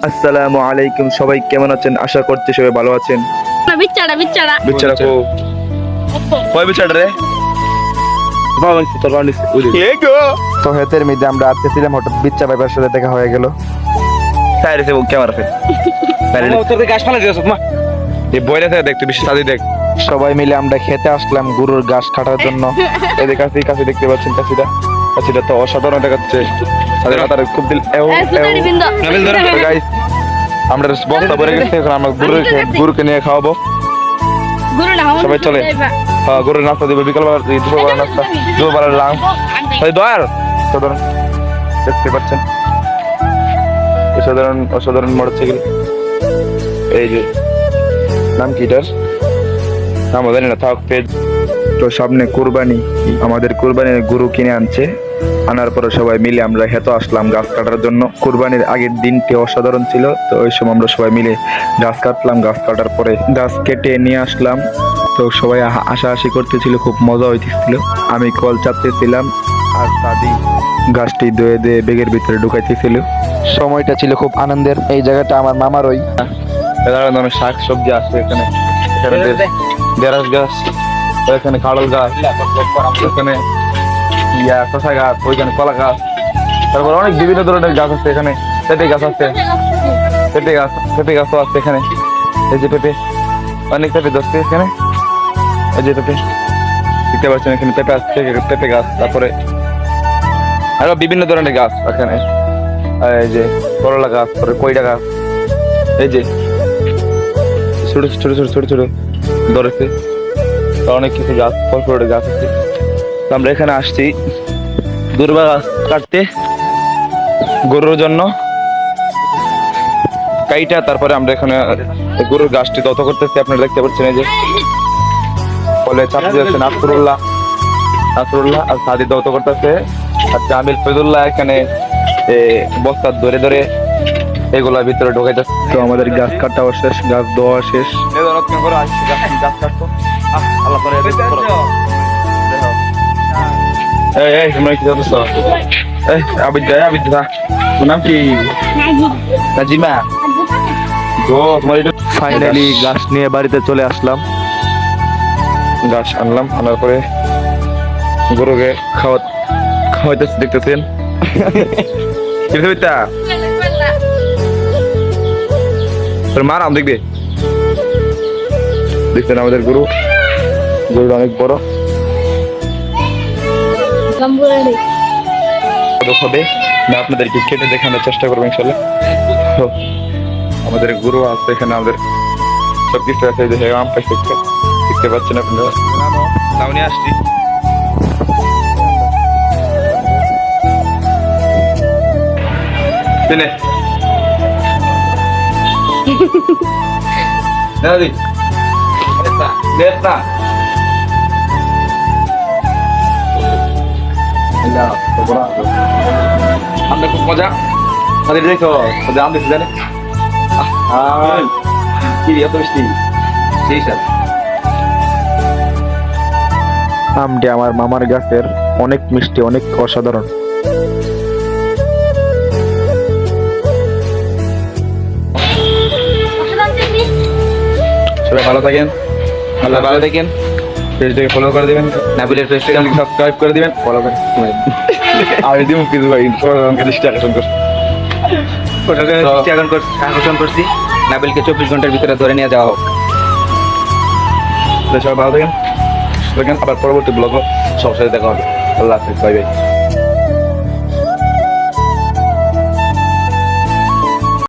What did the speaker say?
আসসালামু আলাইকুম, সবাই কেমন আছেন? আশা করছি সবাই ভালো আছেন। বিচ্চারা বিচ্চারা বিচ্চারা কো কই বিচ্চারা রে? তো হেতের মধ্যে আমরা আসতেছিলাম, হঠাৎ বিচ্চা ভাইবার সাথে দেখা হয়ে গেল। তাই রে ক্যামেরা ফেল তোর গাছ ফালা দিয়েছ মা এই বইলা থেকে দেখ, তুই বেশি সাজি দেখ। সবাই মিলে আমরা খেতে আসলাম গরুর ঘাস কাটার জন্য। এদের কাছে দেখতে পাচ্ছেন কাছিটা তো অসাধারণ দেখাচ্ছে। তাদের মাথার খুব দিল গাইস, আমরা বস্তা ভরে গেছে, এখন আমরা গরুকে নিয়ে খাওয়াবো। সবাই চলে। হ্যাঁ, গরুর নাস্তা দিবে বিকালবেলা, দুপুরবেলা নাস্তা, দুপুরবেলার লাঞ্চ। অসাধারণ দেখতে পাচ্ছেন, অসাধারণ মোটরসাইকেল। এই যে নাম কি এটার নাম জানি না, থাক। তো সামনে কুরবানি, আমাদের কুরবানির গরু কিনে আনার পরে সবাই মিলে আমরা হেতো আসলাম গাছ কাটার জন্য। কুরবানির আগের দিনটি অসাধারণ ছিল, তো ওই সময় আমরা সবাই মিলে গাছ কাটলাম। গাছ কাটার পরে গাছ কেটে নিয়ে আসলাম, তো সবাই হাসাহাসি করতেছিল, খুব মজা হইতেছিল। আমি কল চাপতেছিলাম আর সাদি গাছটি ধুয়ে দিয়ে বেগের ভিতরে ঢুকাইতেছিল। সময়টা ছিল খুব আনন্দের। এই জায়গাটা আমার মামারই। শাক সবজি আছে এখানে, ঢেঁড়স গাছ, এখানে কাঁড়ল গাছ, এখানে শশা গাছ, ওইখানে কলা গাছ, তারপর অনেক বিভিন্ন ধরনের গাছ আছে। এখানে পেঁপে গাছ আছে, পেঁপে গাছও আছে এখানে। এই যে পেঁপে, অনেক পেঁপে ধরছে এখানে। এই যে পেঁপে দেখতে পাচ্ছেন, এখানে পেঁপে আছে, পেঁপে গাছ, তারপরে আরো বিভিন্ন ধরনের গাছ এখানে। এই যে করলা গাছ, তারপরে কইডা গাছ, এই যে ছোট ছোট ছোট ছোট ছোট ধরেছে, অনেক কিছু গাছ, ফল ফলের গাছ আছে। আমরা এখানে আসছি দুর্বা গাছ কাটতে গরুর জন্য কাইটা। তারপরে আমরা এখানে গরুর গাছটি দত করতেছি, আপনারা দেখতে পাচ্ছেন। এই যে ফলে চাপতে যাচ্ছে নাসরুল্লাহ আর সাদি দত করতেছে, আর জামিল ফৈজুল্লাহ এখানে বস্তা ধরে ধরে এগুলোর ভিতরে ঢোকে যাচ্ছে। তো আমাদের গাছ কাটাও শেষ, গাছ দেওয়া শেষ। গাছ কাটতো আল্লাহ করে ফাইনালি গাছ নিয়ে বাড়িতে চলে আসলাম। গাছ আনার পরে গরুকে খাওয়াইতেছে, দেখতেছেন। মারাম দেখবে, দেখছেন আমাদের গরুটা অনেক বড় হবে। আপনাদেরকে কেটে দেখানোর চেষ্টা করবো ইনশাল্লাহ। আমাদের গরু আছে এখানে, আমাদের সবকিছু আছে। আম পাইছে দেখতে পাচ্ছেন আপনারা, তাও নিয়ে আসছি। আমরা খুব মজা দেখো, আম দেখছি জানে কি এত মিষ্টি। সেই সাথে আমটি আমার মামার গাছের, অনেক মিষ্টি, অনেক অসাধারণ। সবাই ভালো থাকেন, ভালো থাকেন। পেজটাকে ফলো করে দিবেন, নাবিলের পেজটাকে সাবস্ক্রাইব করে দিবেন, ফলো করে আমি দিব কিছু ভাই আকর্ষণ করছি। নাবিলকে 24 ঘন্টার ভিতরে ধরে নিয়ে যাওয়া হোক। সবাই ভালো থাকেন, আবার পরবর্তী ব্লগ সবার সাথে দেখা হবে। আল্লাহ হাফেজ, বাই বাই।